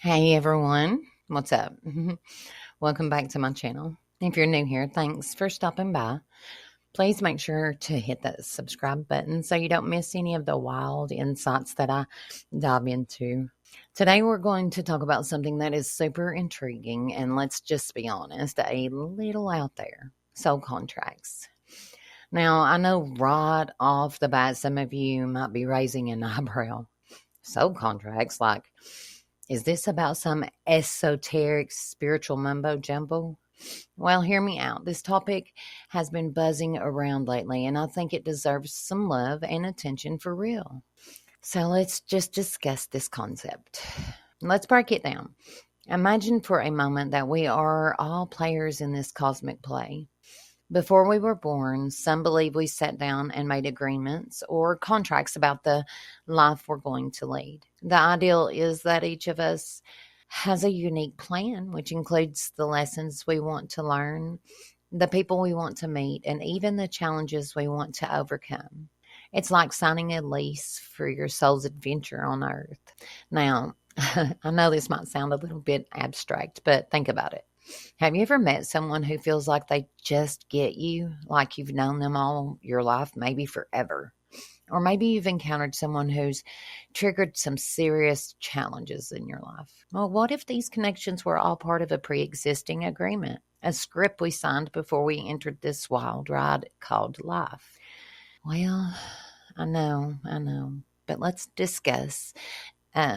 Hey everyone, what's up? Welcome back to my channel. If you're new here, thanks for stopping by. Please make sure to hit that subscribe button so you don't miss any of the wild insights that I dive into. Today, we're going to talk about something that is super intriguing and let's just be honest, a little out there soul contracts. Now, I know right off the bat, some of you might be raising an eyebrow. Soul contracts, like, is this about some esoteric spiritual mumbo jumbo? Well, hear me out. This topic has been buzzing around lately, and I think it deserves some love and attention for real. So let's just discuss this concept. Let's break it down. Imagine for a moment that we are all players in this cosmic play. Before we were born, some believe we sat down and made agreements or contracts about the life we're going to lead. The ideal is that each of us has a unique plan, which includes the lessons we want to learn, the people we want to meet, and even the challenges we want to overcome. It's like signing a lease for your soul's adventure on Earth. Now, I know this might sound a little bit abstract, but think about it. Have you ever met someone who feels like they just get you, like you've known them all your life, maybe forever? Or maybe you've encountered someone who's triggered some serious challenges in your life. Well, what if these connections were all part of a pre existing agreement, a script we signed before we entered this wild ride called life? Well, I know, but let's discuss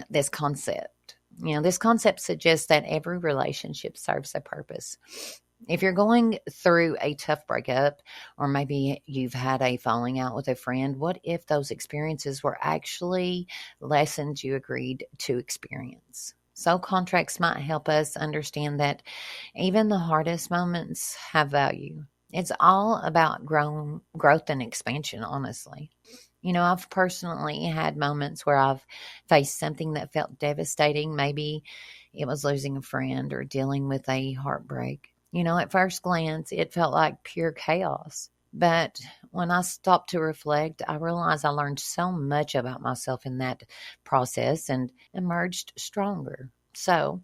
this concept. This concept suggests that every relationship serves a purpose. If you're going through a tough breakup, or maybe you've had a falling out with a friend, what if those experiences were actually lessons you agreed to experience? So contracts might help us understand that even the hardest moments have value. It's all about growth and expansion, honestly. I've personally had moments where I've faced something that felt devastating. Maybe it was losing a friend or dealing with a heartbreak. At first glance, it felt like pure chaos. But when I stopped to reflect, I realized I learned so much about myself in that process and emerged stronger. So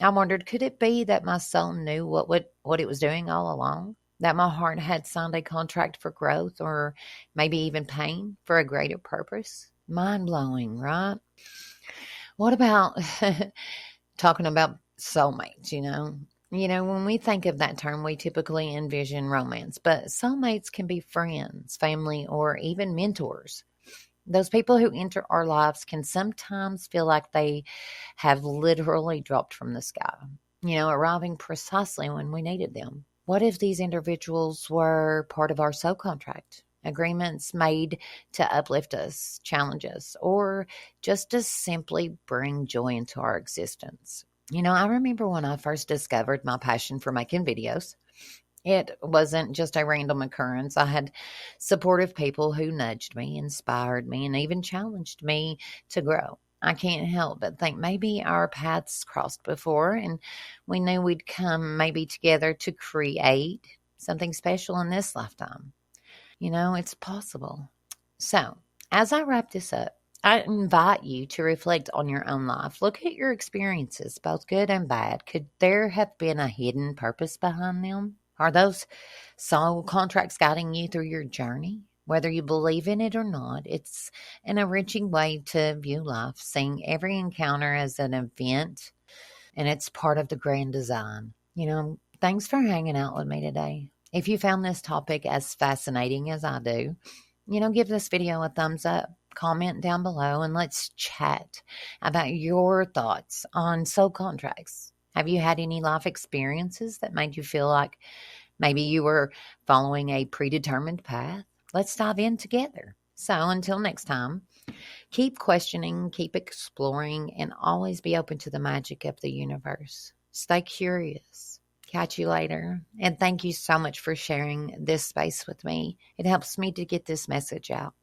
I wondered, could it be that my soul knew what it was doing all along? That my heart had signed a contract for growth or maybe even pain for a greater purpose? Mind blowing, right? What about talking about soulmates, when we think of that term, we typically envision romance, but soulmates can be friends, family, or even mentors. Those people who enter our lives can sometimes feel like they have literally dropped from the sky, arriving precisely when we needed them. What if these individuals were part of our soul contract? Agreements made to uplift us, challenge us, or just to simply bring joy into our existence. I remember when I first discovered my passion for making videos. It wasn't just a random occurrence. I had supportive people who nudged me, inspired me, and even challenged me to grow. I can't help but think maybe our paths crossed before and we knew we'd come maybe together to create something special in this lifetime. It's possible. So, as I wrap this up, I invite you to reflect on your own life. Look at your experiences, both good and bad. Could there have been a hidden purpose behind them? Are those soul contracts guiding you through your journey? Whether you believe in it or not, it's an enriching way to view life, seeing every encounter as an event and it's part of the grand design. Thanks for hanging out with me today. If you found this topic as fascinating as I do, give this video a thumbs up, comment down below, and let's chat about your thoughts on soul contracts. Have you had any life experiences that made you feel like maybe you were following a predetermined path? Let's dive in together. So until next time, keep questioning, keep exploring, and always be open to the magic of the universe. Stay curious. Catch you later. And thank you so much for sharing this space with me. It helps me to get this message out.